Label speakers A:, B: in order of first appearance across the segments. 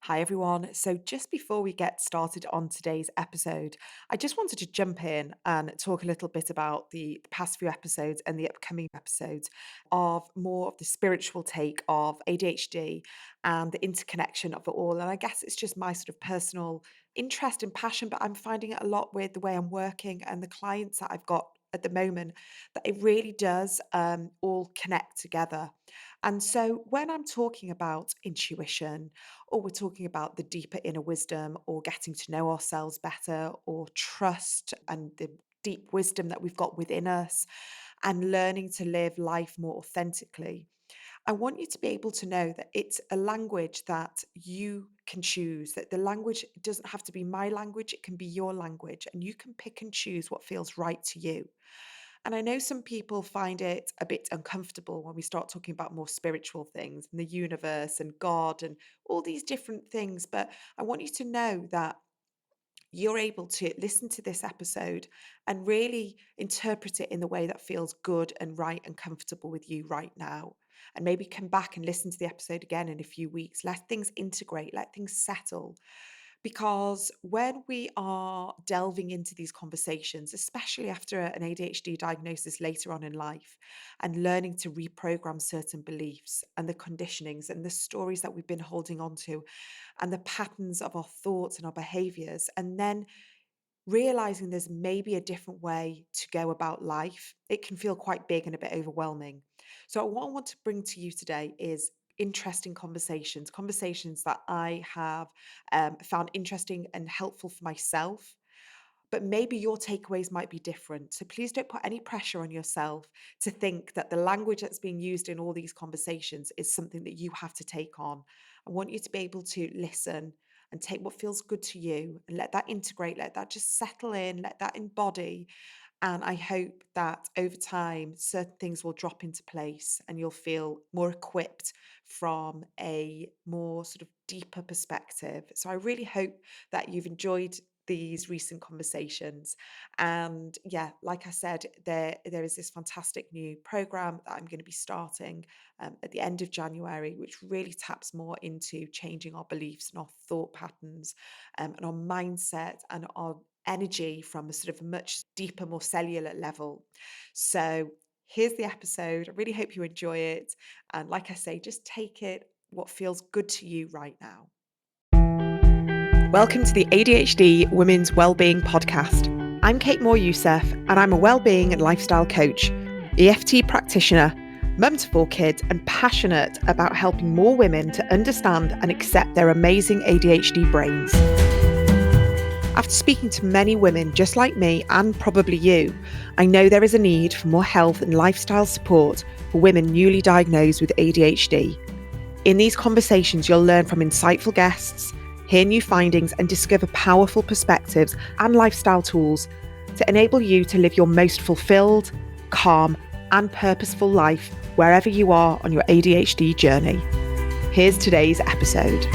A: Hi, everyone. So, just before we get started on today's episode, I just wanted to jump in and talk a little bit about the past few episodes and the upcoming episodes of more of the spiritual take of ADHD and the interconnection of it all. And I guess it's just my sort of personal interest and passion, but I'm finding it a lot with the way I'm working and the clients that I've got at the moment that it really does all connect together. And so, when I'm talking about intuition, or we're talking about the deeper inner wisdom or getting to know ourselves better or trust and the deep wisdom that we've got within us and learning to live life more authentically. I want you to be able to know that it's a language that you can choose, that the language doesn't have to be my language, it can be your language, and you can pick and choose what feels right to you. And I know some people find it a bit uncomfortable when we start talking about more spiritual things and the universe and God and all these different things. But I want you to know that you're able to listen to this episode and really interpret it in the way that feels good and right and comfortable with you right now. And maybe come back and listen to the episode again in a few weeks. Let things integrate, let things settle. Because when we are delving into these conversations, especially after an ADHD diagnosis later on in life, and learning to reprogram certain beliefs and the conditionings and the stories that we've been holding on to, and the patterns of our thoughts and our behaviors, and then realizing there's maybe a different way to go about life, it can feel quite big and a bit overwhelming. So, what I want to bring to you today is interesting conversations, conversations that I have found interesting and helpful for myself. But maybe your takeaways might be different. So please don't put any pressure on yourself to think that the language that's being used in all these conversations is something that you have to take on. I want you to be able to listen and take what feels good to you and let that integrate, let that just settle in, let that embody. And I hope that over time, certain things will drop into place and you'll feel more equipped from a more sort of deeper perspective. So I really hope that you've enjoyed these recent conversations. And yeah, like I said, there is this fantastic new program that I'm going to be starting at the end of January, which really taps more into changing our beliefs and our thought patterns and our mindset and our energy from a sort of much deeper, more cellular level. So here's the episode. I really hope you enjoy it. And like I say, just take it what feels good to you right now. Welcome to the ADHD Women's Wellbeing Podcast. I'm Kate Moore Youssef, and I'm a wellbeing and lifestyle coach, EFT practitioner, mum to 4 kids, and passionate about helping more women to understand and accept their amazing ADHD brains. After speaking to many women just like me and probably you, I know there is a need for more health and lifestyle support for women newly diagnosed with ADHD. In these conversations, you'll learn from insightful guests, hear new findings, and discover powerful perspectives and lifestyle tools to enable you to live your most fulfilled, calm, and purposeful life wherever you are on your ADHD journey. Here's today's episode.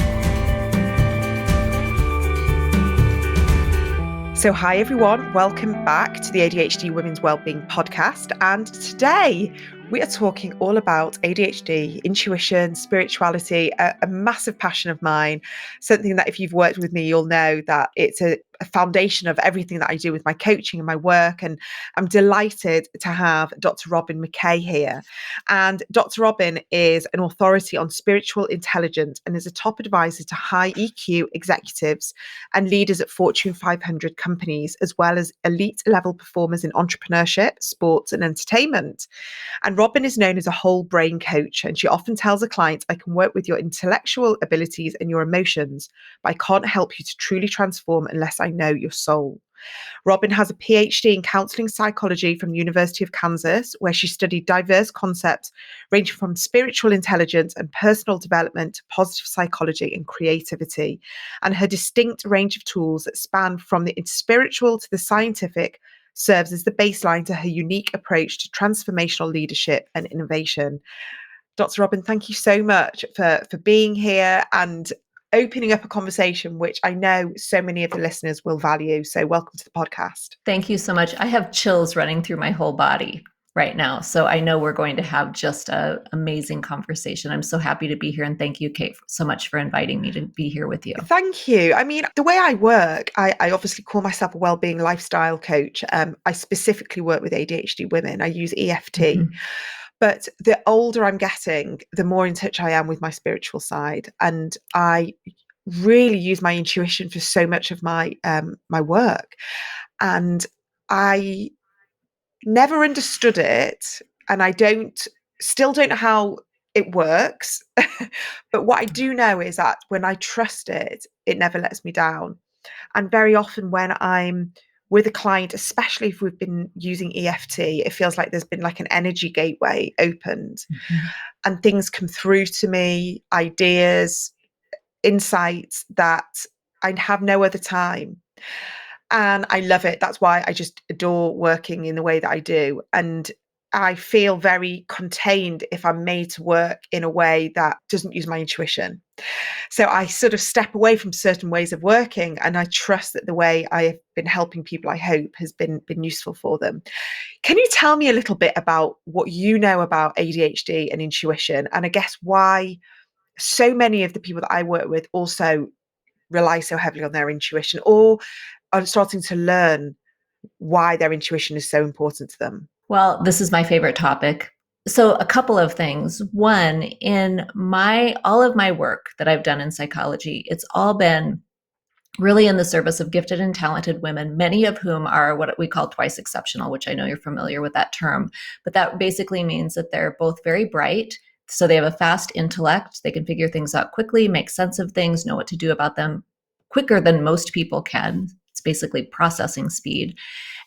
A: So hi everyone, welcome back to the ADHD Women's Wellbeing Podcast. And today we are talking all about ADHD, intuition, spirituality, a massive passion of mine, something that if you've worked with me, you'll know that it's a foundation of everything that I do with my coaching and my work. And I'm delighted to have Dr. Robyn McKay here. And Dr. Robyn is an authority on spiritual intelligence and is a top advisor to high EQ executives and leaders at Fortune 500 companies, as well as elite level performers in entrepreneurship, sports, and entertainment. And Robyn is known as a whole brain coach, and she often tells her clients, I can work with your intellectual abilities and your emotions, but I can't help you to truly transform unless I know your soul. Robyn has a PhD in counselling psychology from the University of Kansas, where she studied diverse concepts ranging from spiritual intelligence and personal development to positive psychology and creativity. And her distinct range of tools that span from the spiritual to the scientific serves as the baseline to her unique approach to transformational leadership and innovation. Dr. Robyn, thank you so much for being here and opening up a conversation which I know so many of the listeners will value. So welcome to the podcast.
B: Thank you so much. I have chills running through my whole body. right now. So I know we're going to have just an amazing conversation. I'm so happy to be here. And thank you, Kate, so much for inviting me to be here with you.
A: Thank you. I mean, the way I work, I obviously call myself a wellbeing lifestyle coach. I specifically work with ADHD women. I use EFT.
B: Mm-hmm.
A: But the older I'm getting, the more in touch I am with my spiritual side. And I really use my intuition for so much of my work. And I never understood it, and I still don't know how it works. But what I do know is that when I trust it, it never lets me down. And very often when I'm with a client, especially if we've been using EFT, it feels like there's been like an energy gateway opened,
B: Mm-hmm.
A: and things come through to me, ideas, insights that I have no other time. And I love it. That's why I just adore working in the way that I do. And I feel very contained if I'm made to work in a way that doesn't use my intuition. So I sort of step away from certain ways of working, and I trust that the way I have been helping people, I hope, has been useful for them. Can you tell me a little bit about what you know about ADHD and intuition, and I guess why so many of the people that I work with also rely so heavily on their intuition, or are starting to learn why their intuition is so important to them?
B: Well, this is my favorite topic. So a couple of things. One, in my all of my work that I've done in psychology, it's all been really in the service of gifted and talented women, many of whom are what we call twice exceptional, which I know you're familiar with that term. But that basically means that they're both very bright. So they have a fast intellect. They can figure things out quickly, make sense of things, know what to do about them quicker than most people can. It's basically processing speed.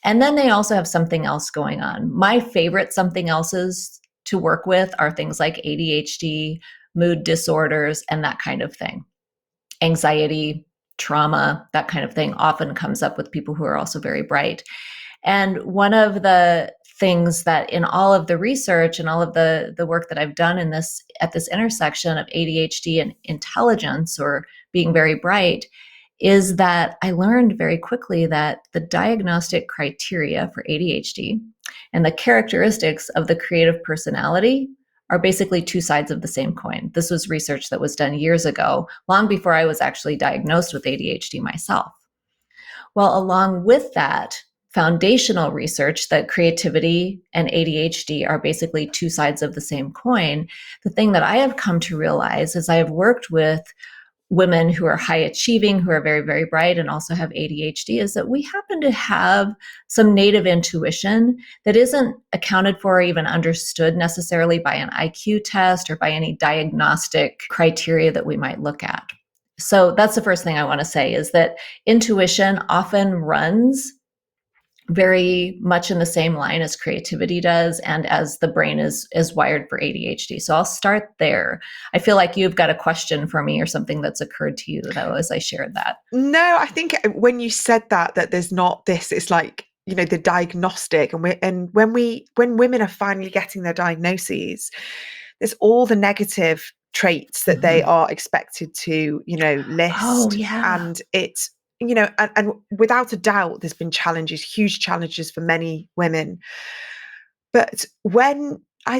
B: And then they also have something else going on. My favorite something else's to work with are things like ADHD, mood disorders, and that kind of thing. Anxiety, trauma, that kind of thing often comes up with people who are also very bright. And one of the things that in all of the research and all of the work that I've done in this at this intersection of ADHD and intelligence or being very bright is that I learned very quickly that the diagnostic criteria for ADHD and the characteristics of the creative personality are basically two sides of the same coin. This was research that was done years ago, long before I was actually diagnosed with ADHD myself. Well, along with that, foundational research that creativity and ADHD are basically two sides of the same coin, the thing that I have come to realize as I have worked with women who are high achieving, who are very, very bright, and also have ADHD is that we happen to have some native intuition that isn't accounted for or even understood necessarily by an IQ test or by any diagnostic criteria that we might look at. So that's the first thing I want to say is that intuition often runs very much in the same line as creativity does and as the brain is wired for ADHD. So I'll start there. I feel like you've got a question for me or something that's occurred to you though as I shared that.
A: No, I think when you said that there's not this, it's like, you know, the diagnostic, and when women are finally getting their diagnoses, there's all the negative traits that they
B: Mm-hmm.
A: are expected to, you know,
B: Oh,
A: list.
B: yeah.
A: And it's, you know, and without a doubt, there's been challenges, huge challenges for many women. But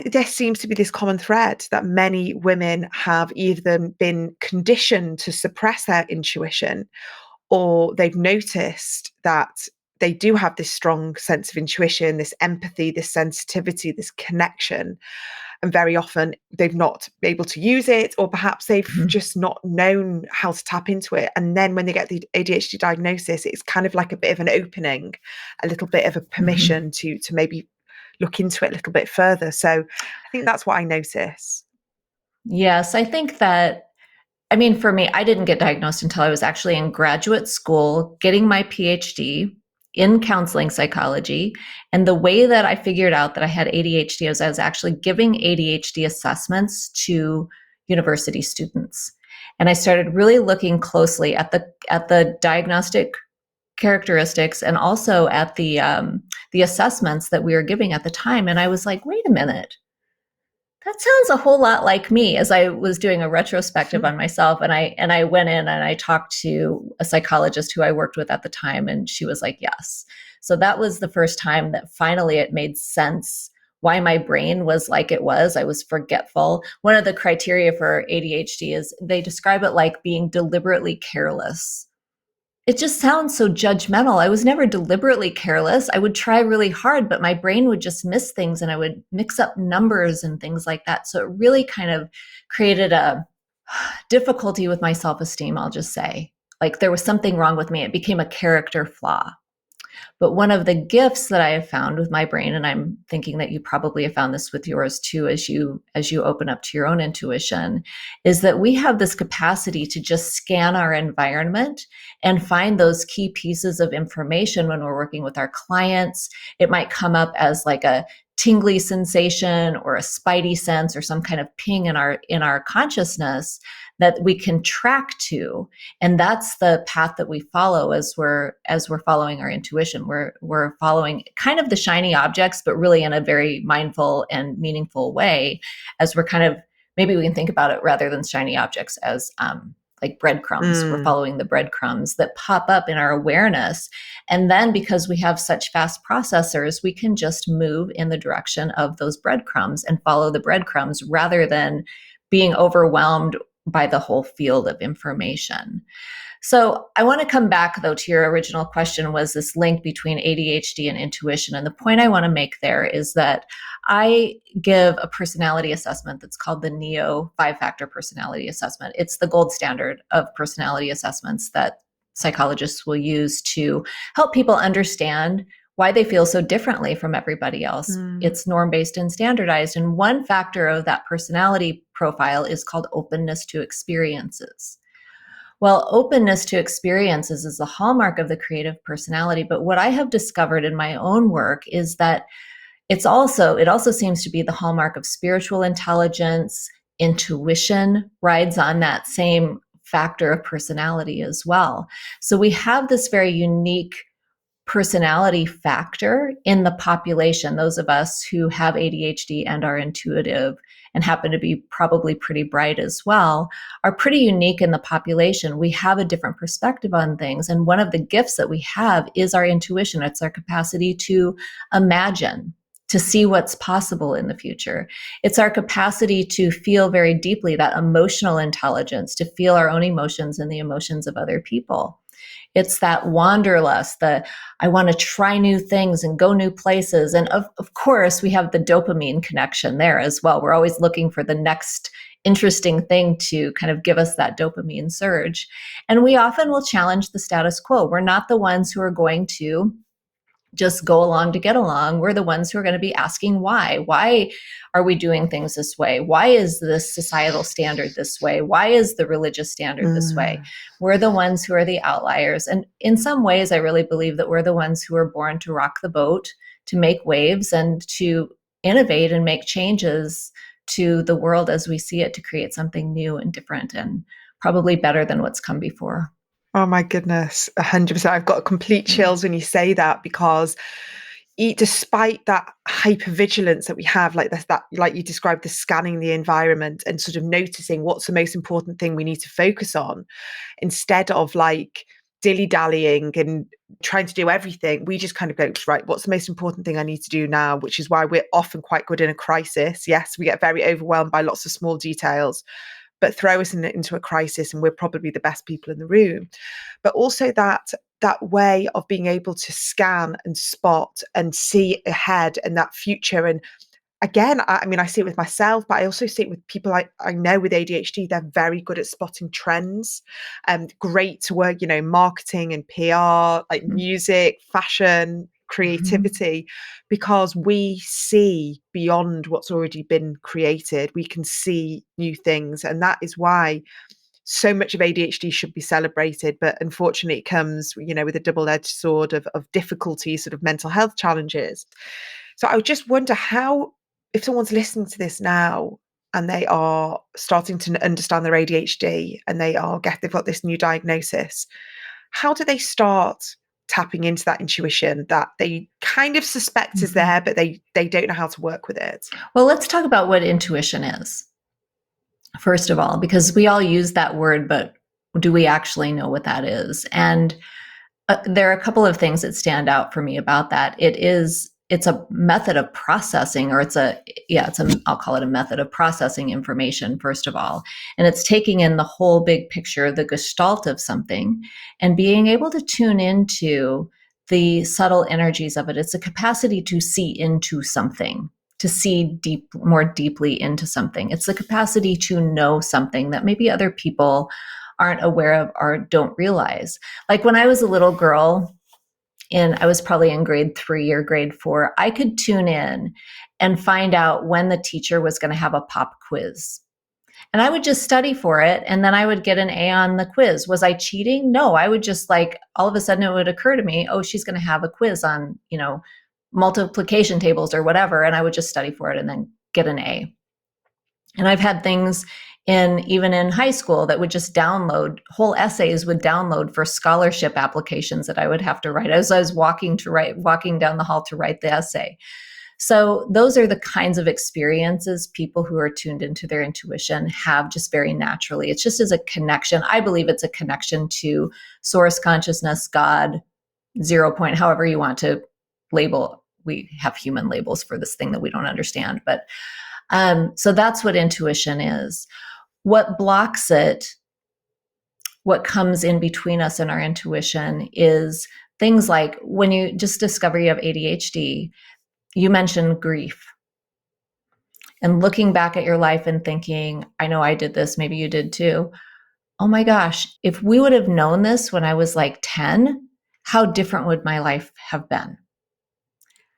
A: there seems to be this common thread that many women have either been conditioned to suppress their intuition, or they've noticed that they do have this strong sense of intuition, this empathy, this sensitivity, this connection. And very often they've not been able to use it, or perhaps they've
B: Mm-hmm.
A: just not known how to tap into it. And then when they get the ADHD diagnosis, it's kind of like a bit of an opening, a little bit of a
B: Mm-hmm.
A: permission to maybe look into it a little bit further. So I think that's what I notice.
B: Yes, I think that I mean, for me, I didn't get diagnosed until I was actually in graduate school, getting my PhD in counseling psychology. And the way that I figured out that I had ADHD is I was actually giving ADHD assessments to university students. And I started really looking closely at the diagnostic characteristics and also at the assessments that we were giving at the time. And I was like, wait a minute, that sounds a whole lot like me as I was doing a retrospective on myself. And I went in and I talked to a psychologist who I worked with at the time, and she was like, yes. So that was the first time that finally it made sense why my brain was like it was. I was forgetful. One of the criteria for ADHD is they describe it like being deliberately careless. It just sounds so judgmental. I was never deliberately careless. I would try really hard, but my brain would just miss things and I would mix up numbers and things like that. So it really kind of created a difficulty with my self-esteem, I'll just say. Like there was something wrong with me. It became a character flaw. But one of the gifts that I have found with my brain, and I'm thinking that you probably have found this with yours too, as you open up to your own intuition, is that we have this capacity to just scan our environment and find those key pieces of information when we're working with our clients. It might come up as like a tingly sensation or a spidey sense or some kind of ping in our consciousness that we can track to, and that's the path that we follow as we're following our intuition. We're following kind of the shiny objects, but really in a very mindful and meaningful way, as we're kind of, maybe we can think about it rather than shiny objects as like breadcrumbs. We're
A: Mm.
B: following the breadcrumbs that pop up in our awareness. And then because we have such fast processors, we can just move in the direction of those breadcrumbs and follow the breadcrumbs rather than being overwhelmed by the whole field of information. So I want to come back though to your original question, was this link between ADHD and intuition. And the point I want to make there is that I give a personality assessment that's called the NEO 5-factor personality assessment. It's the gold standard of personality assessments that psychologists will use to help people understand why they feel so differently from everybody else.
A: Mm.
B: It's norm-based and standardized. And one factor of that personality profile is called openness to experiences. Well, openness to experiences is the hallmark of the creative personality. But what I have discovered in my own work is that it also seems to be the hallmark of spiritual intelligence. Intuition rides on that same factor of personality as well. So we have this very unique personality factor in the population. Those of us who have ADHD and are intuitive and happen to be probably pretty bright as well are pretty unique in the population. We have a different perspective on things. And one of the gifts that we have is our intuition. It's our capacity to imagine, to see what's possible in the future. It's our capacity to feel very deeply, that emotional intelligence, to feel our own emotions and the emotions of other people. It's that wanderlust, I want to try new things and go new places. And of course, we have the dopamine connection there as well. We're always looking for the next interesting thing to kind of give us that dopamine surge. And we often will challenge the status quo. We're not the ones who are going to just go along to get along. We're the ones who are going to be asking why. Why are we doing things this way? Why is this societal standard this way? Why is the religious standard this way?
A: Mm.
B: We're the ones who are the outliers. And in some ways, I really believe that we're the ones who are born to rock the boat, to make waves, and to innovate and make changes to the world as we see it, to create something new and different and probably better than what's come before.
A: Oh my goodness, 100%. I've got complete chills when you say that, because despite that hypervigilance that we have, like this, that, like you described, the scanning the environment and sort of noticing what's the most important thing we need to focus on, instead of like dilly-dallying and trying to do everything, we just kind of go, right, what's the most important thing I need to do now? Which is why we're often quite good in a crisis. Yes, we get very overwhelmed by lots of small details, but throw us into a crisis and we're probably the best people in the room. But also that way of being able to scan and spot and see ahead and that future. And again, I mean, I see it with myself, but I also see it with people I know with ADHD. They're very good at spotting trends, and great to work, marketing and PR, like music, fashion,
B: Mhm.
A: creativity, because we see beyond what's already been created. We can see new things. And that is why so much of ADHD should be celebrated, but unfortunately it comes, with a double-edged sword of difficulty, sort of mental health challenges. So I would just wonder how, if someone's listening to this now and they are starting to understand their ADHD and they've got this new diagnosis, how do they start tapping into that intuition that they kind of suspect is
B: Mhm.
A: there, but they don't know how to work with it?
B: Well, let's talk about what intuition is, first of all, because we all use that word, but do we actually know what that is? And there are a couple of things that stand out for me about that. It is it's a method of processing, or I'll call it a method of processing information, first of all. And it's taking in the whole big picture, the gestalt of something, and being able to tune into the subtle energies of it. It's a capacity to see into something, to see more deeply into something. It's the capacity to know something that maybe other people aren't aware of or don't realize. Like when I was a little girl, and I was probably in grade 3 or grade 4, I could tune in and find out when the teacher was going to have a pop quiz. And I would just study for it. And then I would get an A on the quiz. Was I cheating? No, I would just like, all of a sudden it would occur to me, oh, she's going to have a quiz on, multiplication tables or whatever. And I would just study for it and then get an A. And I've had things even in high school that would just download whole essays, would download for scholarship applications that I would have to write as I was walking down the hall to write the essay. So those are the kinds of experiences people who are tuned into their intuition have just very naturally. It's just as a connection. I believe it's a connection to source consciousness, God, 0 point, however you want to label. We have human labels for this thing that we don't understand. But so that's what intuition is. What blocks it, what comes in between us and our intuition, is things like when you just discover you have ADHD, you mentioned grief. And looking back at your life and thinking, I know I did this, maybe you did too. Oh my gosh, if we would have known this when I was like 10, how different would my life have been?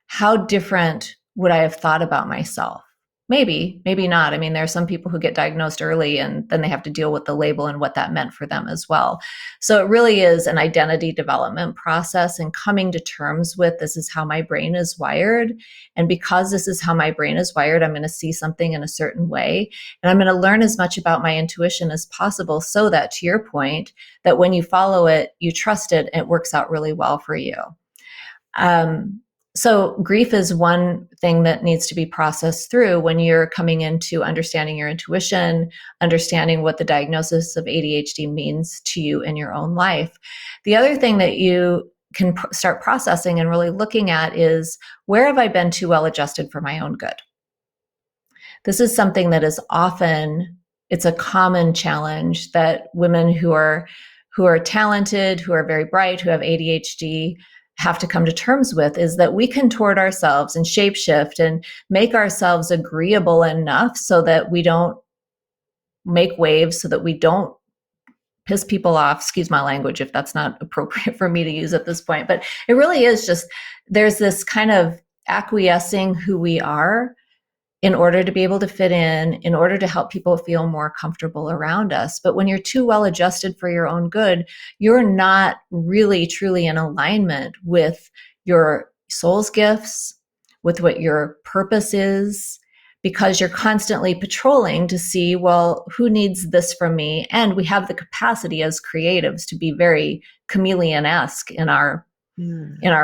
B: How different would I have thought about myself? Maybe, maybe not. I mean, there are some people who get diagnosed early and then they have to deal with the label and what that meant for them as well. So it really is an identity development process and coming to terms with, this is how my brain is wired. And because this is how my brain is wired, I'm going to see something in a certain way. And I'm going to learn as much about my intuition as possible so that, to your point, that when you follow it, you trust it, and it works out really well for you. So grief is one thing that needs to be processed through when you're coming into understanding your intuition, understanding what the diagnosis of ADHD means to you in your own life. The other thing that you can start processing and really looking at is, where have I been too well adjusted for my own good? This is something that is often, it's a common challenge that women who are talented, who are very bright, who have ADHD have to come to terms with, is that we contort ourselves and shapeshift and make ourselves agreeable enough so that we don't make waves, so that we don't piss people off. Excuse my language if that's not appropriate for me to use at this point, but it really is just, there's this kind of acquiescing who we are in order to be able to fit in order to help people feel more comfortable around us. But when you're too well adjusted for your own good, you're not really truly in alignment with your soul's gifts, with what your purpose is, because you're constantly patrolling to see, well, who needs this from me? And we have the capacity as creatives to be very chameleon-esque in our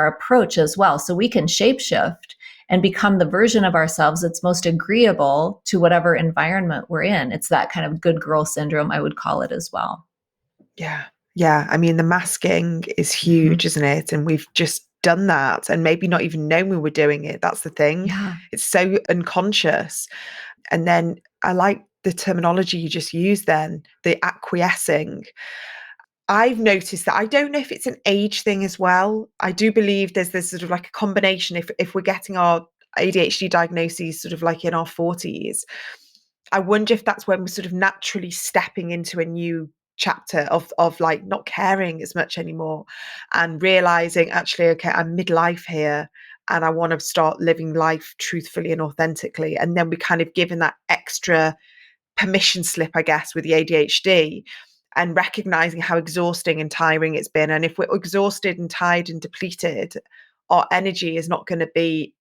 B: approach as well. So we can shapeshift and become the version of ourselves that's most agreeable to whatever environment we're in. It's that kind of good girl syndrome, I would call it as well.
A: Yeah. Yeah. I mean, the masking is huge, isn't it? And we've just done that and maybe not even known we were doing it. That's the thing.
B: Yeah.
A: It's so unconscious. And then I like the terminology you just used then, the acquiescing. I've noticed that. I don't know if it's an age thing as well. I do believe there's this sort of like a combination. If we're getting our ADHD diagnoses sort of like in our 40s, I wonder if that's when we're sort of naturally stepping into a new chapter of like not caring as much anymore and realizing, actually, okay, I'm midlife here and I want to start living life truthfully and authentically. And then we kind of given that extra permission slip, I guess, with the ADHD, and recognizing how exhausting and tiring it's been. And if we're exhausted and tired and depleted, our energy is not going to be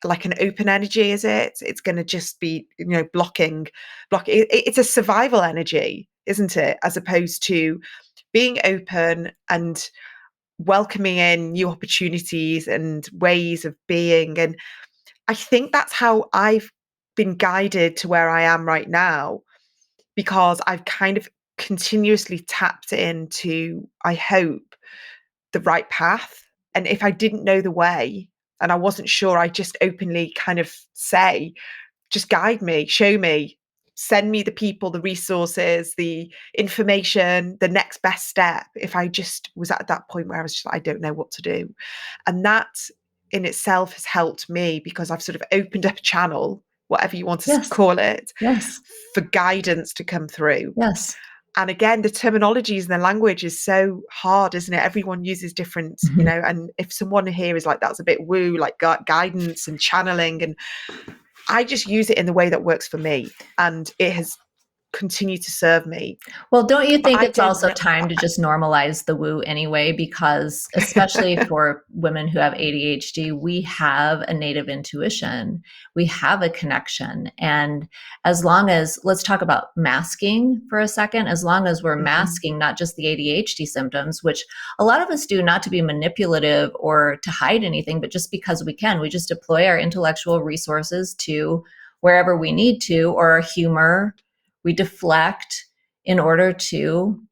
A: like an open energy, is it? It's going to just be, blocking. It's a survival energy, isn't it? As opposed to being open and welcoming in new opportunities and ways of being. And I think that's how I've been guided to where I am right now, because I've kind of continuously tapped into, I hope, the right path. And if I didn't know the way, and I wasn't sure. I just openly kind of say, just guide me, show me, send me the people, the resources, the information, the next best step. If I just was at that point where I was just like, I don't know what to do. And that in itself has helped me because I've sort of opened up a channel, whatever you want to
B: Yes.
A: call it,
B: Yes.
A: for guidance to come through.
B: Yes.
A: And again, the terminologies and the language is so hard, isn't it? Everyone uses different,
B: Mhm.
A: and if someone here is like, that's a bit woo, like guidance and channeling, and I just use it in the way that works for me. And it has continued to serve me.
B: Well, don't you
A: But
B: think
A: I
B: it's
A: don't
B: also
A: know.
B: time to just normalize the woo anyway? Because especially for women who have ADHD, we have a native intuition, we have a connection. And as long as, let's talk about masking for a second, as long as we're
A: Mhm.
B: masking not just the ADHD symptoms, which a lot of us do not to be manipulative or to hide anything, but just because we can, we just deploy our intellectual resources to wherever we need to, or our humor, we deflect in order to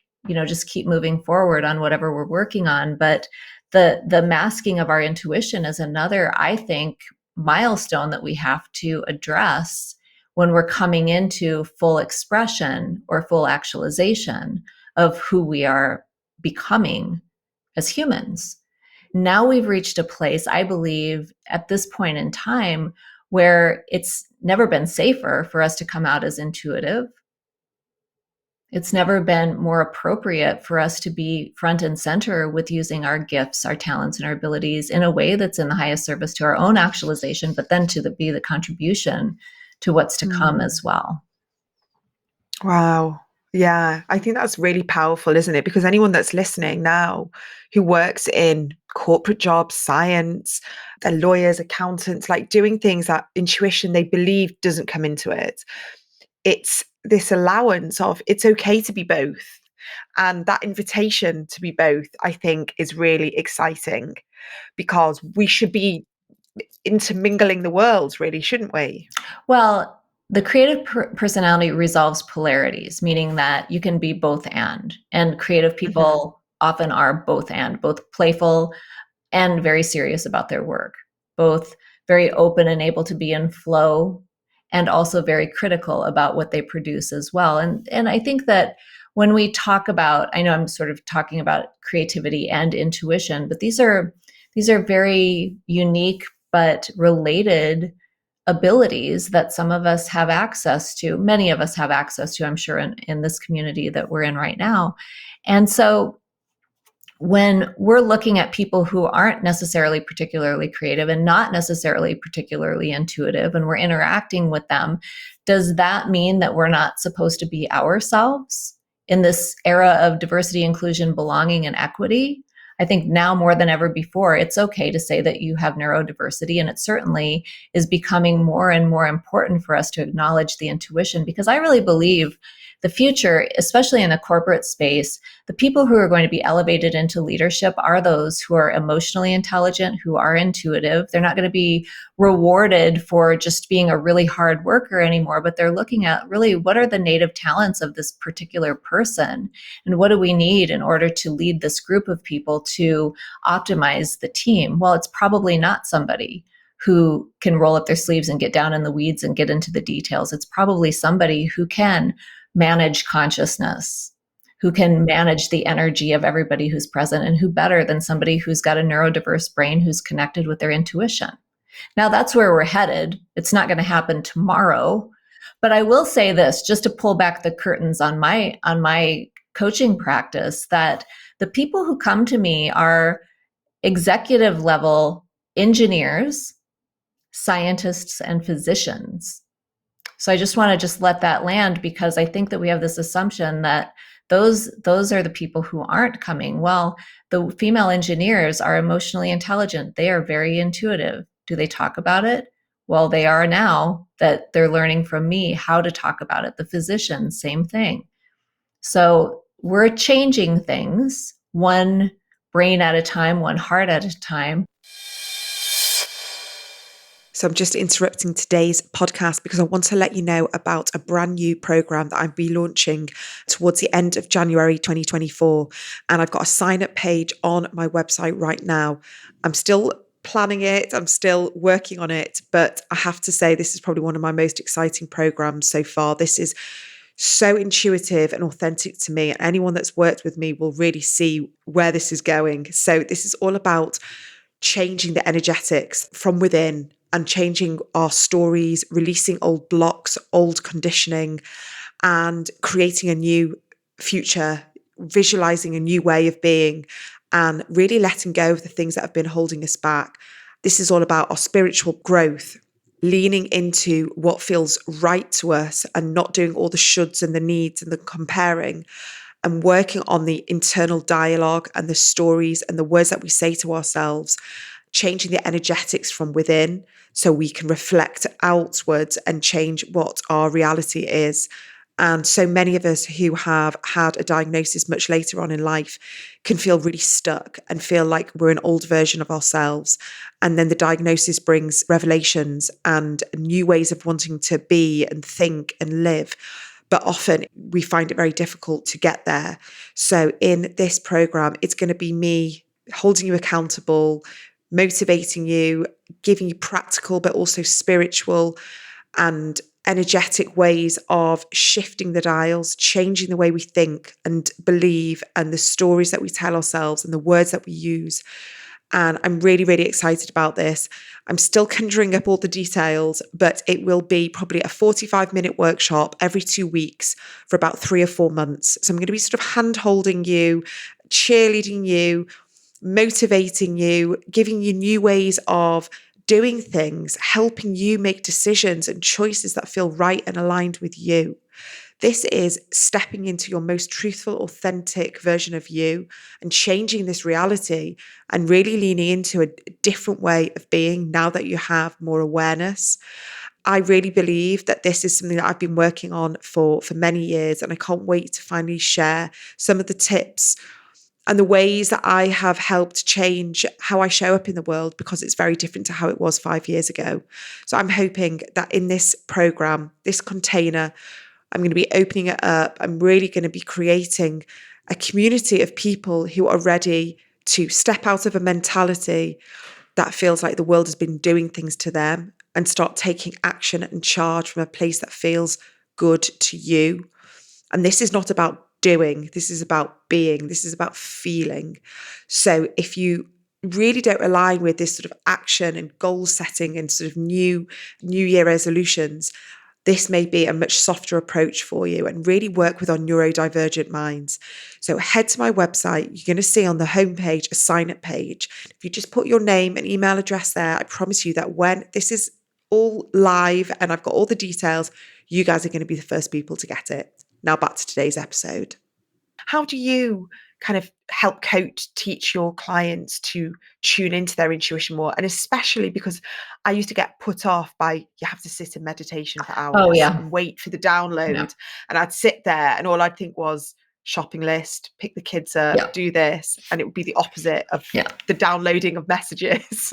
B: just keep moving forward on whatever we're working on. But the masking of our intuition is another, I think, milestone that we have to address when we're coming into full expression or full actualization of who we are becoming as humans. Now we've reached a place, I believe, at this point in time where it's never been safer for us to come out as intuitive. It's never been more appropriate for us to be front and center with using our gifts, our talents, and our abilities in a way that's in the highest service to our own actualization, but then to be the contribution to what's to come
A: Mm.
B: as well.
A: Wow. Yeah, I think that's really powerful, isn't it? Because anyone that's listening now who works in corporate jobs, science, they're lawyers, accountants, like doing things that intuition they believe doesn't come into it. It's this allowance of it's okay to be both. And that invitation to be both, I think, is really exciting because we should be intermingling the worlds, really, shouldn't we?
B: Well, the creative personality resolves polarities, meaning that you can be both and creative
A: Hmm.
B: people often are both playful and very serious about their work, both very open and able to be in flow, and also very critical about what they produce as well. And I think that when we talk about, I know I'm sort of talking about creativity and intuition, but these are very unique but related abilities that some of us have access to, many of us have access to, I'm sure, in this community that we're in right now. And so when we're looking at people who aren't necessarily particularly creative and not necessarily particularly intuitive, and we're interacting with them, does that mean that we're not supposed to be ourselves in this era of diversity, inclusion, belonging, and equity? I think now more than ever before, it's okay to say that you have neurodiversity, and it certainly is becoming more and more important for us to acknowledge the intuition, because I really believe the future, especially in a corporate space, the people who are going to be elevated into leadership are those who are emotionally intelligent, who are intuitive. They're not going to be rewarded for just being a really hard worker anymore, but they're looking at really what are the native talents of this particular person, and what do we need in order to lead this group of people to optimize the team? Well, it's probably not somebody who can roll up their sleeves and get down in the weeds and get into the details. It's probably somebody who can manage consciousness, who can manage the energy of everybody who's present, and who better than somebody who's got a neurodiverse brain who's connected with their intuition. Now that's where we're headed. It's not going to happen tomorrow, but I will say this, just to pull back the curtains on my coaching practice, that the people who come to me are executive level engineers, scientists, and physicians. So I just want to just let that land, because I think that we have this assumption that those are the people who aren't coming. Well, the female engineers are emotionally intelligent. They are very intuitive. Do they talk about it? Well, they are now that they're learning from me how to talk about it. The physicians, same thing. So we're changing things one brain at a time, one heart at a time.
A: So I'm just interrupting today's podcast because I want to let you know about a brand new program that I'm relaunching towards the end of January 2024. And I've got a sign up page on my website right now. I'm still planning it. I'm still working on it. But I have to say, this is probably one of my most exciting programs so far. This is so intuitive and authentic to me. And anyone that's worked with me will really see where this is going. So this is all about changing the energetics from within and changing our stories, releasing old blocks, old conditioning, and creating a new future, visualizing a new way of being, and really letting go of the things that have been holding us back. This is all about our spiritual growth, leaning into what feels right to us and not doing all the shoulds and the needs and the comparing, and working on the internal dialogue and the stories and the words that we say to ourselves, changing the energetics from within so we can reflect outwards and change what our reality is. And so many of us who have had a diagnosis much later on in life can feel really stuck and feel like we're an old version of ourselves. And then the diagnosis brings revelations and new ways of wanting to be and think and live. But often we find it very difficult to get there. So in this program, it's going to be me holding you accountable, motivating you, giving you practical, but also spiritual and energetic ways of shifting the dials, changing the way we think and believe, and the stories that we tell ourselves and the words that we use. And I'm really, really excited about this. I'm still conjuring up all the details, but it will be probably a 45-minute workshop every 2 weeks for about 3 or 4 months. So I'm going to be sort of hand-holding you, cheerleading you, motivating you, giving you new ways of doing things, helping you make decisions and choices that feel right and aligned with you. This is stepping into your most truthful, authentic version of you and changing this reality and really leaning into a different way of being now that you have more awareness. I really believe that this is something that I've been working on for many years, and I can't wait to finally share some of the tips and the ways that I have helped change how I show up in the world, because it's very different to how it was 5 years ago. So I'm hoping that in this program, this container, I'm going to be opening it up. I'm really going to be creating a community of people who are ready to step out of a mentality that feels like the world has been doing things to them and start taking action and charge from a place that feels good to you. And this is not about doing, this is about being, this is about feeling. So if you really don't align with this sort of action and goal setting and sort of new year resolutions, this may be a much softer approach for you and really work with our neurodivergent minds. So head to my website. You're going to see on the homepage a sign up page. If you just put your name and email address there, I promise you that when this is all live and I've got all the details, you guys are going to be the first people to get it. Now back to today's episode. How do you kind of help coach, teach your clients to tune into their intuition more? And especially because I used to get put off by, you have to sit in meditation for
B: Oh,
A: hours
B: yeah.
A: and wait for the
B: Yeah.
A: download. And I'd sit there and all I'd think was shopping list, pick the kids up,
B: Yeah.
A: do this. And it would be the opposite of
B: Yeah.
A: the downloading of messages.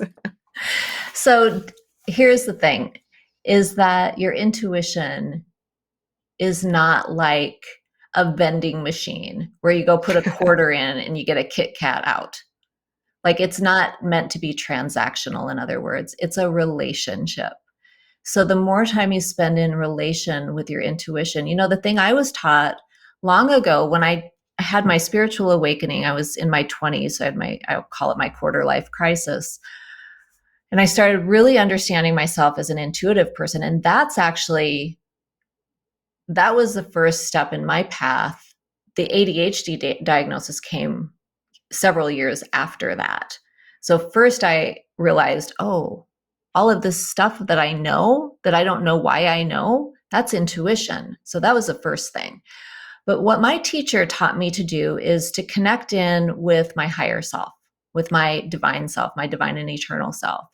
B: So here's the thing, is that your intuition is not like a vending machine where you go put a quarter in and you get a Kit Kat out. Like, it's not meant to be transactional, in other words. It's a relationship. So the more time you spend in relation with your intuition, the thing I was taught long ago when I had my spiritual awakening, I was in my 20s. So I'll call it my quarter life crisis. And I started really understanding myself as an intuitive person. And that was the first step in my path. The ADHD diagnosis came several years after that. So first I realized, oh, all of this stuff that I know, that I don't know why I know, that's intuition. So that was the first thing. But what my teacher taught me to do is to connect in with my higher self, with my divine self, my divine and eternal self,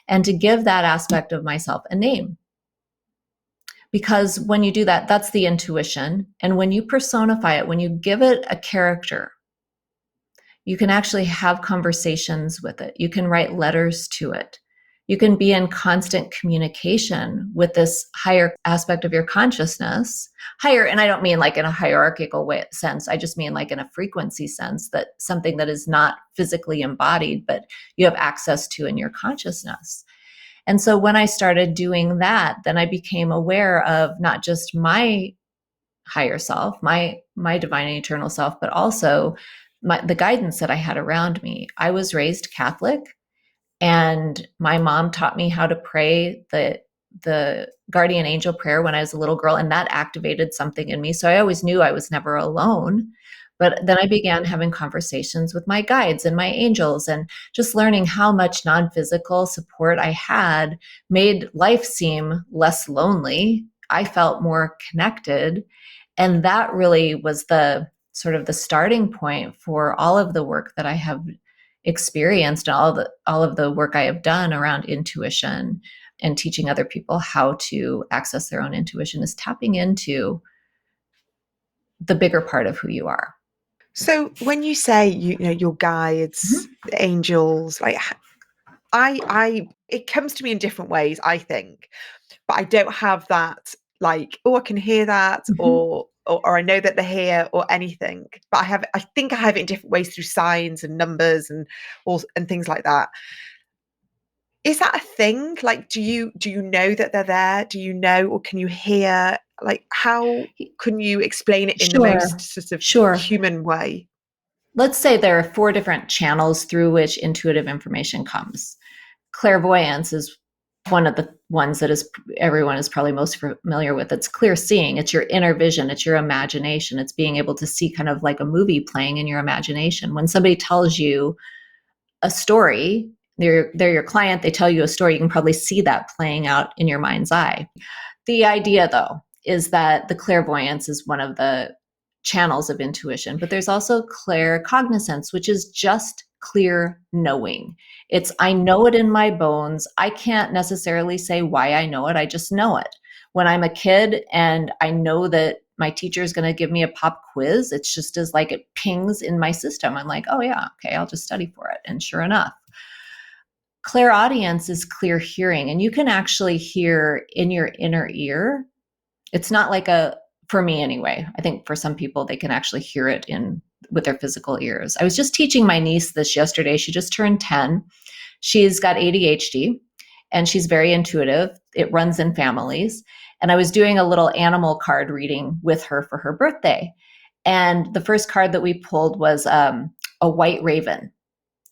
B: and to give that aspect of myself a name. Because when you do that, that's the intuition. And when you personify it, when you give it a character, you can actually have conversations with it. You can write letters to it. You can be in constant communication with this higher aspect of your consciousness. Higher, and I don't mean like in a hierarchical way sense. I just mean like in a frequency sense, that something that is not physically embodied, but you have access to in your consciousness. And so when I started doing that, then I became aware of not just my higher self, my divine and eternal self, but also the guidance that I had around me. I was raised Catholic, and my mom taught me how to pray the guardian angel prayer when I was a little girl, and that activated something in me. So I always knew I was never alone. But then I began having conversations with my guides and my angels, and just learning how much non-physical support I had made life seem less lonely. I felt more connected. And that really was the sort of the starting point for all of the work that I have experienced, and all of the work I have done around intuition and teaching other people how to access their own intuition, is tapping into the bigger part of who you are.
A: So when you say your guides,
B: Mm-hmm.
A: angels, like it comes to me in different ways, I think, but I don't have that like, oh, I can hear that,
B: Mm-hmm.
A: or I know that they're here or anything. But I think I have it in different ways through signs and numbers and things like that. Is that a thing? Like, do you know that they're there? Do you know, or can you hear? Like, how can you explain it in the most
B: Sure.
A: sort of
B: Sure.
A: human way?
B: Let's say there are 4 different channels through which intuitive information comes. Clairvoyance is one of the ones that is everyone is probably most familiar with. It's clear seeing. It's your inner vision. It's your imagination. It's being able to see kind of like a movie playing in your imagination. When somebody tells you a story, they're your client, they tell you a story, you can probably see that playing out in your mind's eye. The idea, though, is that the clairvoyance is one of the channels of intuition, but there's also claircognizance, which is just clear knowing. It's, I know it in my bones. I can't necessarily say why I know it. I just know it. When I'm a kid and I know that my teacher is going to give me a pop quiz, it's just as like it pings in my system. I'm like, oh, yeah, okay, I'll just study for it. And sure enough, clairaudience is clear hearing, and you can actually hear in your inner ear. It's not like a, for me anyway, I think for some people they can actually hear it in with their physical ears. I was just teaching my niece this yesterday. She just turned 10. She's got ADHD and she's very intuitive. It runs in families. And I was doing a little animal card reading with her for her birthday. And the first card that we pulled was a white raven.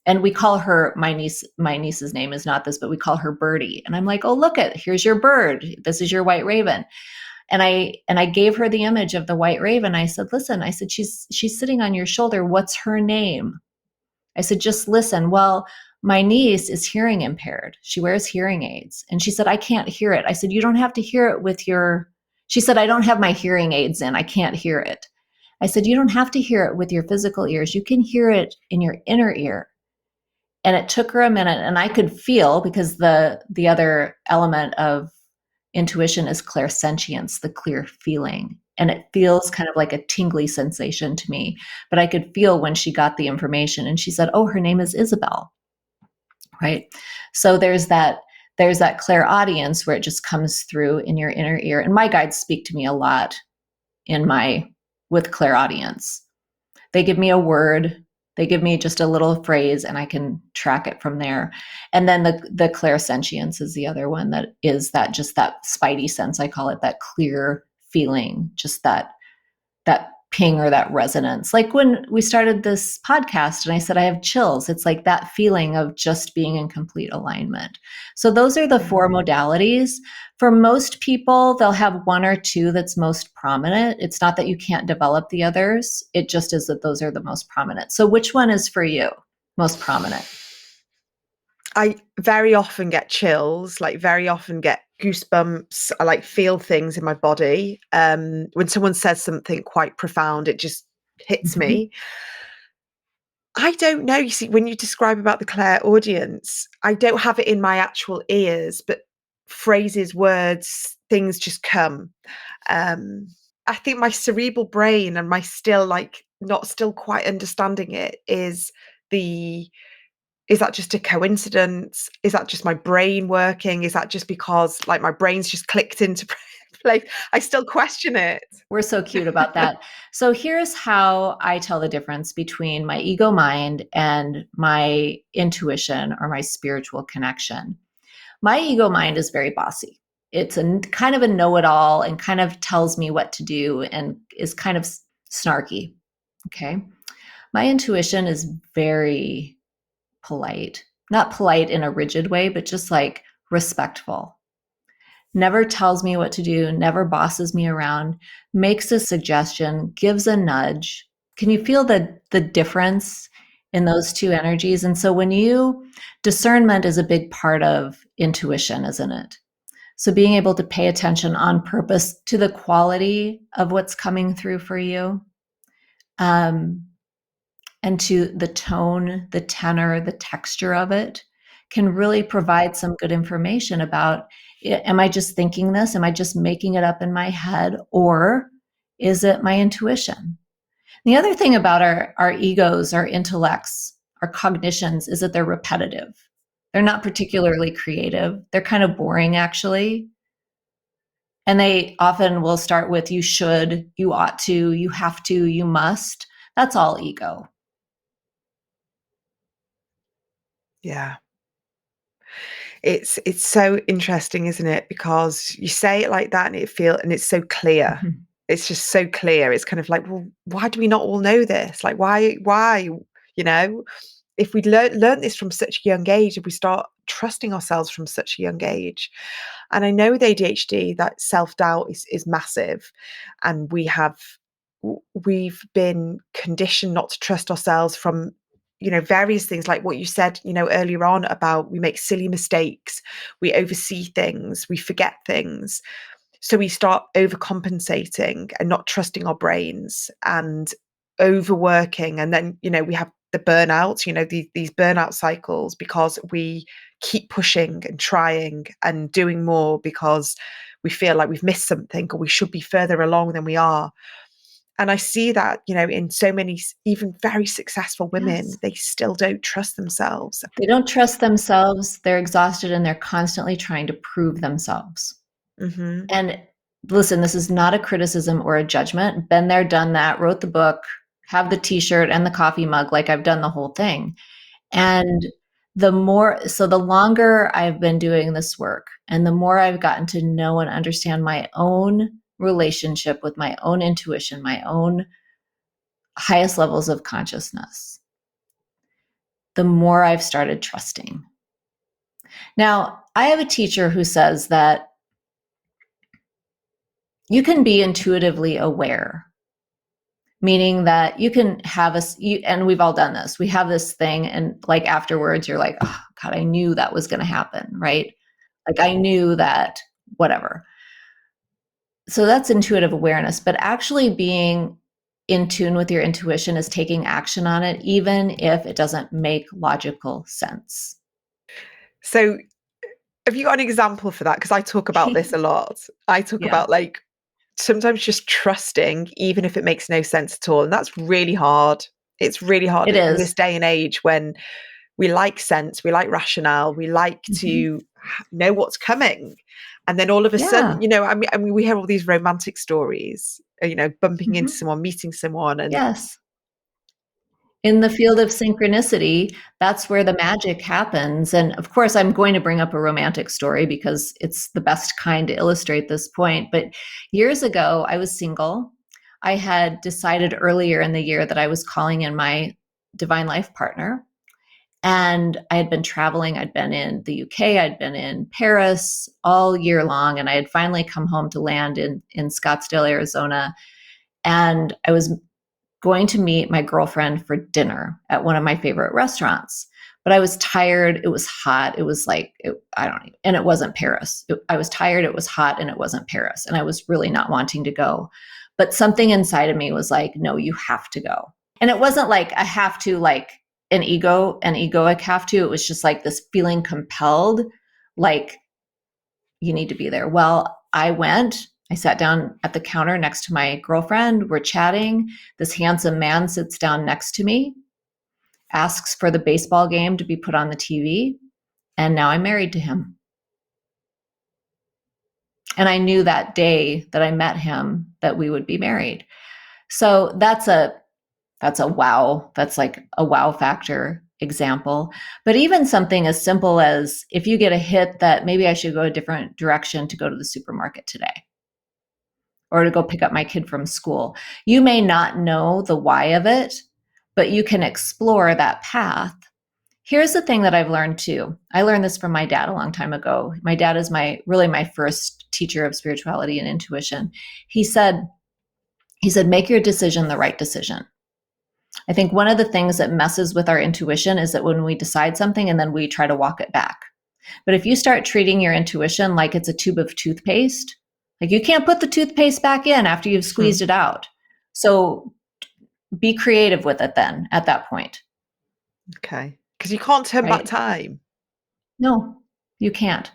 B: And we call her, my niece's name is not this, but we call her Birdie. And I'm like, oh, look at, here's your bird. This is your white raven. And I gave her the image of the white raven. I said, listen, I said, she's sitting on your shoulder. What's her name? I said, just listen. Well, my niece is hearing impaired. She wears hearing aids. And she said, I can't hear it. I said, you don't have to hear it with your, she said, I don't have my hearing aids in. I can't hear it. I said, you don't have to hear it with your physical ears. You can hear it in your inner ear. And it took her a minute, and I could feel, because the other element of intuition is clairsentience, the clear feeling. And it feels kind of like a tingly sensation to me. But I could feel when she got the information and she said, oh, her name is Isabel. Right. So there's that clairaudience where it just comes through in your inner ear. And my guides speak to me a lot in my with clairaudience. They give me a word, they give me just a little phrase, and I can track it from there. And then the clairsentience is the other one, that is that, just that spidey sense, I call it, that clear feeling, just that ping or that resonance. Like when we started this podcast and I said I have chills, it's like that feeling of just being in complete alignment. So those are the 4 modalities. For most people, they'll have 1 or 2 that's most prominent. It's not that you can't develop the others, it just is that those are the most prominent. So which one is for you most prominent?
A: I very often get chills, like very often get goosebumps. I like feel things in my body. When someone says something quite profound, it just hits
B: Mm-hmm.
A: me. I don't know. You see, when you describe about the clairaudience, I don't have it in my actual ears, but phrases, words, things just come. Um, I think my cerebral brain and my still like not still quite understanding it is the Is that just a coincidence? Is that just my brain working? Is that just because like my brain's just clicked into place? I still question it.
B: We're so cute about that. So here's how I tell the difference between my ego mind and my intuition or my spiritual connection. My ego mind is very bossy. It's a kind of a know-it-all and kind of tells me what to do and is kind of snarky. Okay. My intuition is very polite, not polite in a rigid way, but just like respectful. Never tells me what to do, never bosses me around, makes a suggestion, gives a nudge. Can you feel the difference in those two energies? And so when you discernment is a big part of intuition, isn't it? So being able to pay attention on purpose to the quality of what's coming through for you, um, and to the tone, the tenor, the texture of it can really provide some good information about, am I just thinking this? Am I just making it up in my head? Or is it my intuition? The other thing about our egos, our intellects, our cognitions is that they're repetitive. They're not particularly creative. They're kind of boring, actually. And they often will start with you should, you ought to, you have to, you must. That's all ego.
A: Yeah. It's so interesting, isn't it? Because you say it like that and it's so clear.
B: Mhm.
A: It's just so clear. It's kind of like, well, why do we not all know this? Like why, you know? If we learn this from such a young age, if we start trusting ourselves from such a young age. And I know with ADHD that self-doubt is massive, and we've been conditioned not to trust ourselves from various things like what you said earlier on about we make silly mistakes, we oversee things, we forget things, so we start overcompensating and not trusting our brains and overworking, and then we have the burnouts, these burnout cycles, because we keep pushing and trying and doing more because we feel like we've missed something or we should be further along than we are. And I see that, in so many, even very successful women,
B: Yes.
A: they still don't trust themselves.
B: They don't trust themselves. They're exhausted and they're constantly trying to prove themselves.
A: Hmm.
B: And listen, this is not a criticism or a judgment. Been there, done that, wrote the book, have the t-shirt and the coffee mug, like I've done the whole thing. And the longer I've been doing this work and the more I've gotten to know and understand my own relationship with my own intuition, my own highest levels of consciousness, the more I've started trusting. Now, I have a teacher who says that you can be intuitively aware, meaning that you can have and we've all done this. We have this thing, and like afterwards, you're like, oh, God, I knew that was going to happen, right? Like I knew that, whatever. So that's intuitive awareness, but actually being in tune with your intuition is taking action on it, even if it doesn't make logical sense.
A: So have you got an example for that? Because I talk about this a lot. I talk
B: Yeah,
A: about like sometimes just trusting, even if it makes no sense at all. And that's really hard. It's really hard
B: it
A: in this
B: is.
A: day and age when we like sense, we like rationale, we like
B: Mhm.
A: to know what's coming. And then all of a sudden,
B: Yeah.
A: I mean, we hear all these romantic stories, bumping into
B: Mhm.
A: someone, meeting someone, and
B: Yes. In the field of synchronicity, that's where the magic happens. And of course, I'm going to bring up a romantic story because it's the best kind to illustrate this point. But years ago, I was single. I had decided earlier in the year that I was calling in my divine life partner. And I had been traveling. I'd been in the UK, I'd been in Paris all year long. And I had finally come home to land in Scottsdale, Arizona. And I was going to meet my girlfriend for dinner at one of my favorite restaurants. But I was tired. It was hot. It was like, I don't know. And it wasn't Paris. I was tired. It was hot and it wasn't Paris. And I was really not wanting to go. But something inside of me was like, no, you have to go. And it wasn't like a have to, like an egoic have to. It was just like this feeling compelled, like you need to be there. Well, I went. I sat down at the counter next to my girlfriend. We're chatting. This handsome man sits down next to me. asks for the baseball game to be put on the TV, and now I'm married to him. And I knew that day that I met him that we would be married. So that's a wow. That's like a wow factor example. But even something as simple as if you get a hit that maybe I should go a different direction to go to the supermarket today or to go pick up my kid from school. You may not know the why of it, but you can explore that path. Here's the thing that I've learned too. I learned this from my dad a long time ago. My dad is my first teacher of spirituality and intuition. He said, make your decision the right decision. I think one of the things that messes with our intuition is that when we decide something and then we try to walk it back. But if you start treating your intuition like it's a tube of toothpaste, like you can't put the toothpaste back in after you've
A: Hmm.
B: squeezed it out. So be creative with it then at that point,
A: Okay. Because you can't turn back
B: right?
A: time.
B: No, you can't.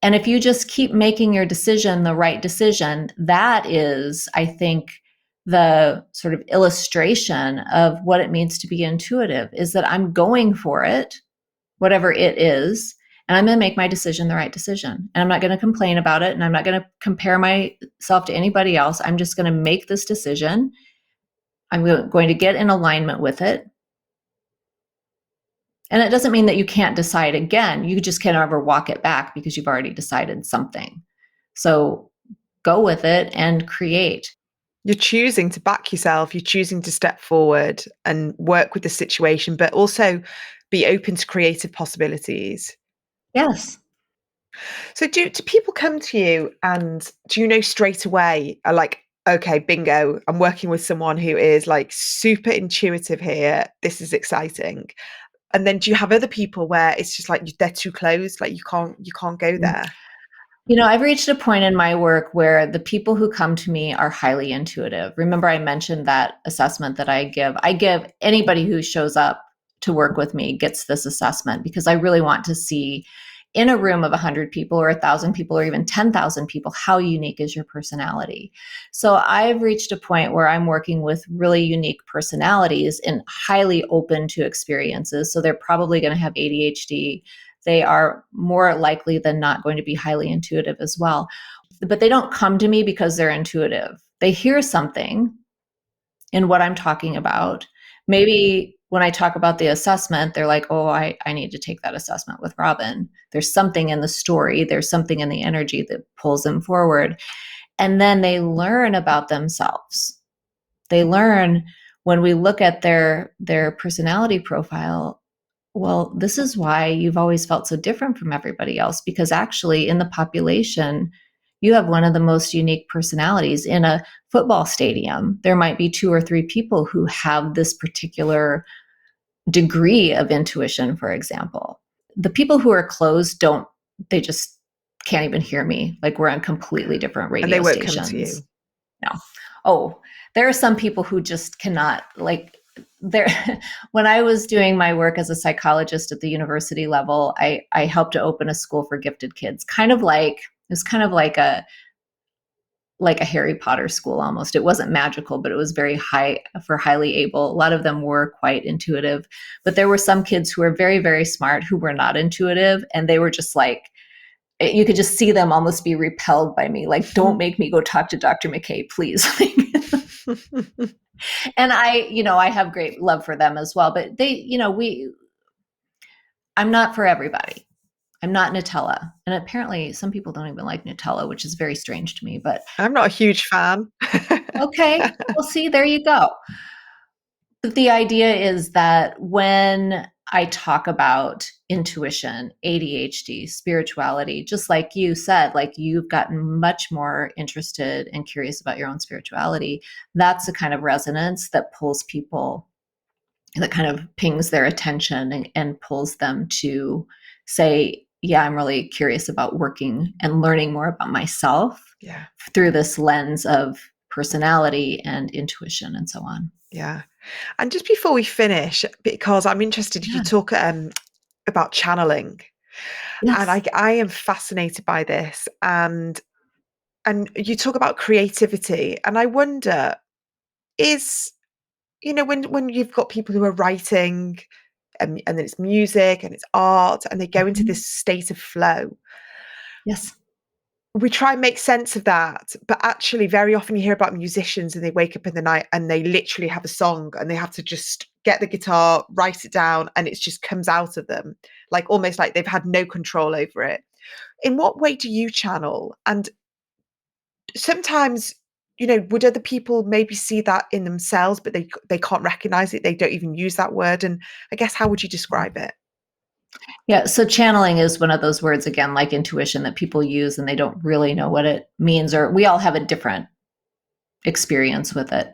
B: And if you just keep making your decision the right decision, that is, I think, the sort of illustration of what it means to be intuitive is that I'm going for it, whatever it is, and I'm going to make my decision the right decision. And I'm not going to complain about it. And I'm not going to compare myself to anybody else. I'm just going to make this decision. I'm going to get in alignment with it. And it doesn't mean that you can't decide again. You just can't ever walk it back because you've already decided something. So go with it and create.
A: You're choosing to back yourself. You're choosing to step forward and work with the situation, but also be open to creative possibilities.
B: Yes.
A: So do people come to you and do you know straight away, are like, okay, bingo, I'm working with someone who is like super intuitive here. This is exciting. And then do you have other people where it's just like they're too closed, like you can't go there?
B: You know, I've reached a point in my work where the people who come to me are highly intuitive. Remember, I mentioned that assessment that I give. I give anybody who shows up to work with me gets this assessment because I really want to see in a room of 100 people or 1,000 people or even 10,000 people, how unique is your personality? So I've reached a point where I'm working with really unique personalities and highly open to experiences. So they're probably going to have ADHD, they are more likely than not going to be highly intuitive as well. But they don't come to me because they're intuitive. They hear something in what I'm talking about. Maybe when I talk about the assessment, they're like, oh, I need to take that assessment with Robyn. There's something in the story, there's something in the energy that pulls them forward. And then they learn about themselves. They learn when we look at their personality profile, well, this is why you've always felt so different from everybody else, because actually in the population, you have one of the most unique personalities. In a football stadium, there might be 2 or 3 people who have this particular degree of intuition, for example. The people who are closed don't, they just can't even hear me. Like we're on completely different
A: And they
B: radio
A: won't come to you.
B: stations. No. Oh, there are some people who just cannot, like, there. When I was doing my work as a psychologist at the university level, I helped to open a school for gifted kids, kind of like, it was kind of like a Harry Potter school almost. It wasn't magical, but it was very high for highly able. A lot of them were quite intuitive, but there were some kids who were very, very smart who were not intuitive, and they were just like, you could just see them almost be repelled by me. Like, don't make me go talk to Dr. McKay, please. And I have great love for them as well. But I'm not for everybody. I'm not Nutella. And apparently some people don't even like Nutella, which is very strange to me. But
A: I'm not a huge fan.
B: okay, well, see, there you go. But the idea is that when I talk about intuition, ADHD, spirituality, just like you said, like you've gotten much more interested and curious about your own spirituality, that's the kind of resonance that pulls people, that kind of pings their attention and pulls them to say, yeah, I'm really curious about working and learning more about myself
A: Yeah.
B: through this lens of personality and intuition and so on.
A: Yeah. And just before we finish, because I'm interested, you
B: Yeah.
A: talk about channeling, and
B: Yes.
A: I am fascinated by this, and you talk about creativity, and I wonder, is when you've got people who are writing, and then it's music and it's art, and they go into
B: Mhm.
A: this state of flow.
B: Yes.
A: We try and make sense of that, but actually very often you hear about musicians and they wake up in the night and they literally have a song and they have to just get the guitar, write it down, and it just comes out of them, like almost like they've had no control over it. In what way do you channel? And sometimes, would other people maybe see that in themselves, but they can't recognize it, they don't even use that word? And I guess, how would you describe it?
B: Yeah. So channeling is one of those words, again, like intuition, that people use and they don't really know what it means, or we all have a different experience with it.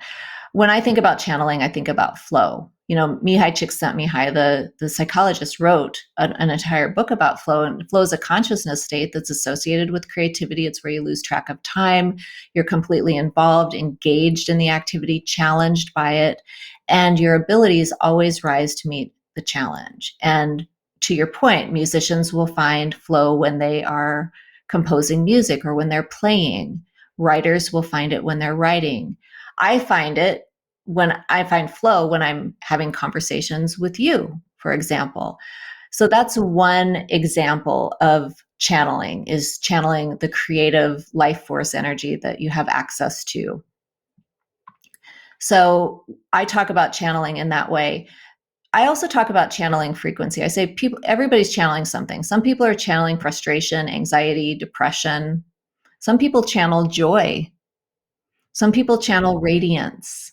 B: When I think about channeling, I think about flow. Mihai Csikszentmihalyi, the psychologist, wrote an entire book about flow, and flow is a consciousness state that's associated with creativity. It's where you lose track of time. You're completely involved, engaged in the activity, challenged by it, and your abilities always rise to meet the challenge. And to your point, musicians will find flow when they are composing music or when they're playing. Writers will find it when they're writing. I find it when I find flow when I'm having conversations with you, for example. So that's one example of channeling, is channeling the creative life force energy that you have access to. So I talk about channeling in that way. I also talk about channeling frequency. I say everybody's channeling something. Some people are channeling frustration, anxiety, depression. Some people channel joy. Some people channel radiance,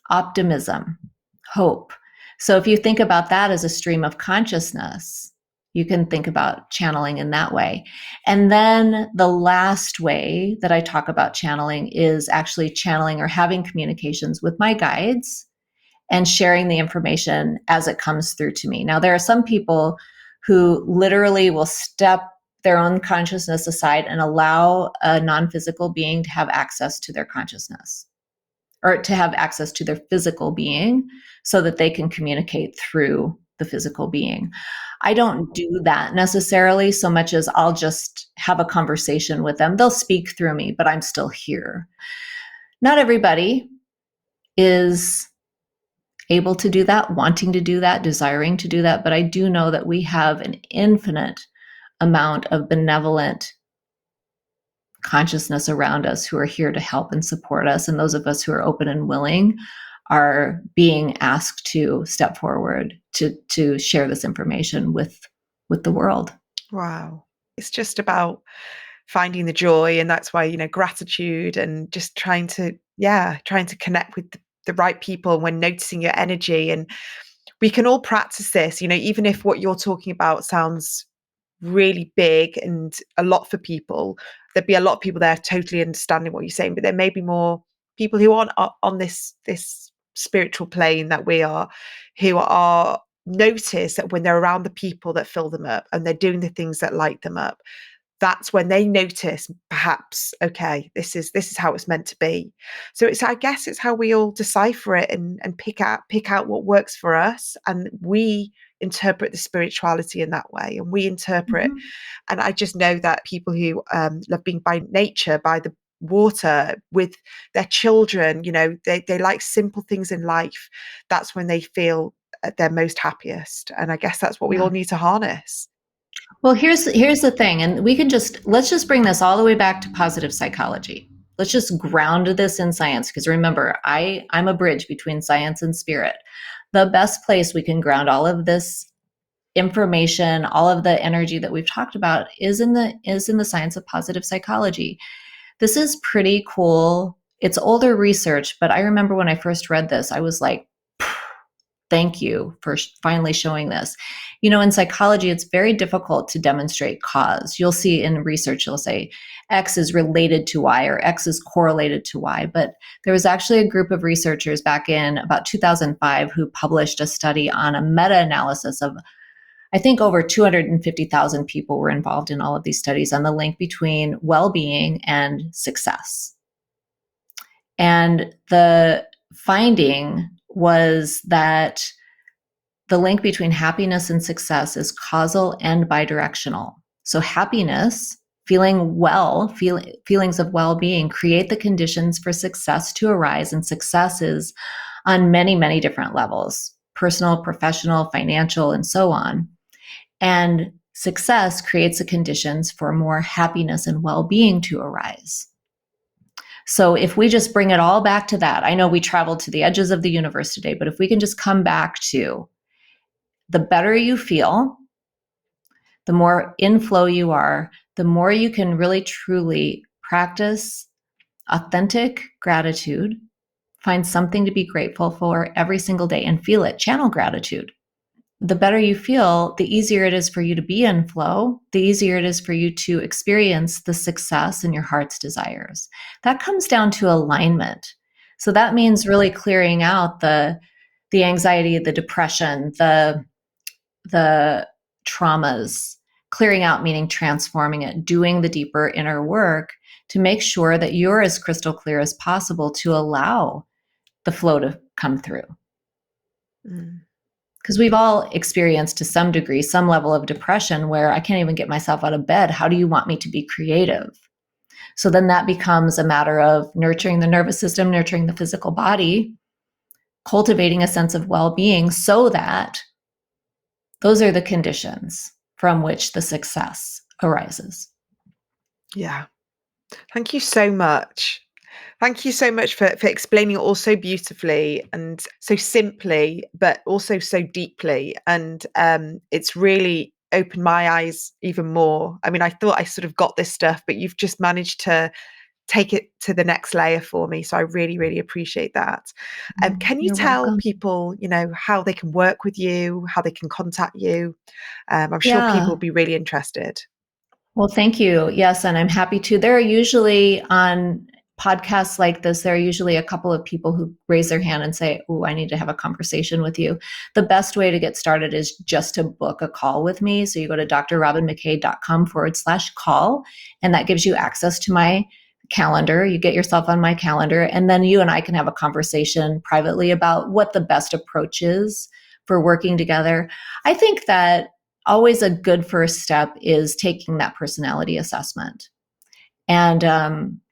B: optimism, hope. So if you think about that as a stream of consciousness, you can think about channeling in that way. And then the last way that I talk about channeling is actually channeling or having communications with my guides and sharing the information as it comes through to me. Now, there are some people who literally will step their own consciousness aside and allow a non physical being to have access to their consciousness, or to have access to their physical being, so that they can communicate through the physical being. I don't do that necessarily, so much as I'll just have a conversation with them. They'll speak through me, but I'm still here. Not everybody is able to do that, wanting to do that, desiring to do that, but I do know that we have an infinite amount of benevolent consciousness around us who are here to help and support us. And those of us who are open and willing are being asked to step forward to share this information with the world.
A: Wow. It's just about finding the joy, and that's why, gratitude, and just trying to connect with the right people when noticing your energy. And we can all practice this, even if what you're talking about sounds really big and a lot for people. There'd be a lot of people there totally understanding what you're saying, but there may be more people who aren't on this spiritual plane that we are, who are notice that when they're around the people that fill them up and they're doing the things that light them up, that's when they notice, perhaps, okay, this is how it's meant to be. So I guess it's how we all decipher it, and pick out what works for us, and we interpret the spirituality in that way, and we interpret.
B: Mhm.
A: And I just know that people who love being by nature, by the water, with their children, they like simple things in life. That's when they feel at their most happiest, and I guess that's what we all
B: Yeah.
A: need to harness.
B: Well, here's the thing, and let's just bring this all the way back to positive psychology. Let's just ground this in science, because remember, I'm a bridge between science and spirit. The best place we can ground all of this information, all of the energy that we've talked about, is in the science of positive psychology. This is pretty cool. It's older research, but I remember when I first read this, I was like, thank you for finally showing this. In psychology, it's very difficult to demonstrate cause. You'll see in research, you'll say X is related to Y or X is correlated to Y. But there was actually a group of researchers back in about 2005 who published a study on a meta-analysis of, I think, over 250,000 people were involved in all of these studies on the link between well-being and success. And the finding was that the link between happiness and success is causal and bidirectional. So happiness, feeling well, feelings of well-being create the conditions for success to arise, and success is on many, many different levels, personal, professional, financial, and so on. And success creates the conditions for more happiness and well-being to arise. So if we just bring it all back to that, I know we traveled to the edges of the universe today, but if we can just come back to the better you feel, the more in flow you are, the more you can really truly practice authentic gratitude, find something to be grateful for every single day and feel it, channel gratitude. The better you feel, the easier it is for you to be in flow, the easier it is for you to experience the success in your heart's desires. That comes down to alignment. So that means really clearing out the anxiety, the depression, the traumas, clearing out meaning transforming it, doing the deeper inner work to make sure that you're as crystal clear as possible to allow the flow to come through.
A: Mm.
B: Because we've all experienced to some degree some level of depression where I can't even get myself out of bed. How do you want me to be creative? So then that becomes a matter of nurturing the nervous system, nurturing the physical body, cultivating a sense of well-being so that those are the conditions from which the success arises.
A: Yeah. Thank you so much. Thank you so much for explaining it all so beautifully and so simply, but also so deeply. And it's really opened my eyes even more. I mean, I thought I sort of got this stuff, but you've just managed to take it to the next layer for me. So I really, really appreciate that. Can you
B: You're
A: tell
B: welcome.
A: people, how they can work with you, how they can contact you? I'm sure people
B: Yeah.
A: will be really interested.
B: Well, thank you. Yes, and I'm happy to. There are usually on podcasts like this, there are usually a couple of people who raise their hand and say, "Oh, I need to have a conversation with you." The best way to get started is just to book a call with me. So you go to drrobynmckay.com/call, and that gives you access to my calendar. You get yourself on my calendar, and then you and I can have a conversation privately about what the best approach is for working together. I think that always a good first step is taking that personality assessment. And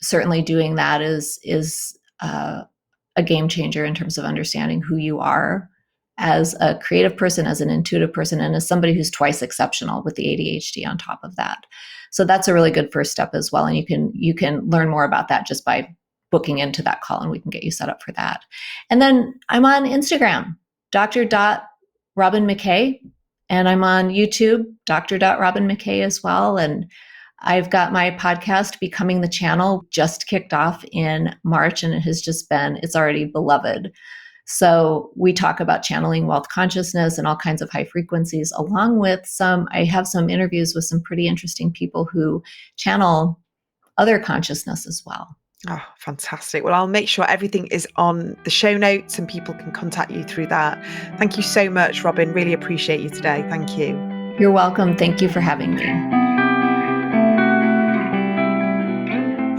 B: certainly doing that is a game changer in terms of understanding who you are as a creative person, as an intuitive person, and as somebody who's twice exceptional with the ADHD on top of that. So that's a really good first step as well. And you can learn more about that just by booking into that call, and we can get you set up for that. And then I'm on Instagram, Dr.Robyn.McKay, and I'm on YouTube, Dr.Robyn.McKay as well. And I've got my podcast, Becoming the Channel, just kicked off in March, and it's already beloved. So we talk about channeling wealth consciousness and all kinds of high frequencies, along with I have some interviews with some pretty interesting people who channel other consciousness as well.
A: Oh, fantastic. Well, I'll make sure everything is on the show notes and people can contact you through that. Thank you so much, Robyn. Really appreciate you today. Thank you.
B: You're welcome. Thank you for having me.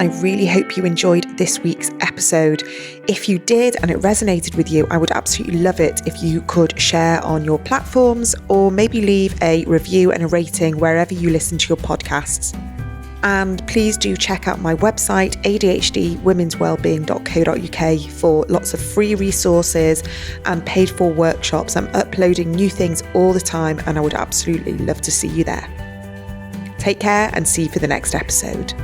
A: I really hope you enjoyed this week's episode. If you did and it resonated with you, I would absolutely love it if you could share on your platforms or maybe leave a review and a rating wherever you listen to your podcasts. And please do check out my website, adhdwomenswellbeing.co.uk, for lots of free resources and paid for workshops. I'm uploading new things all the time and I would absolutely love to see you there. Take care and see you for the next episode.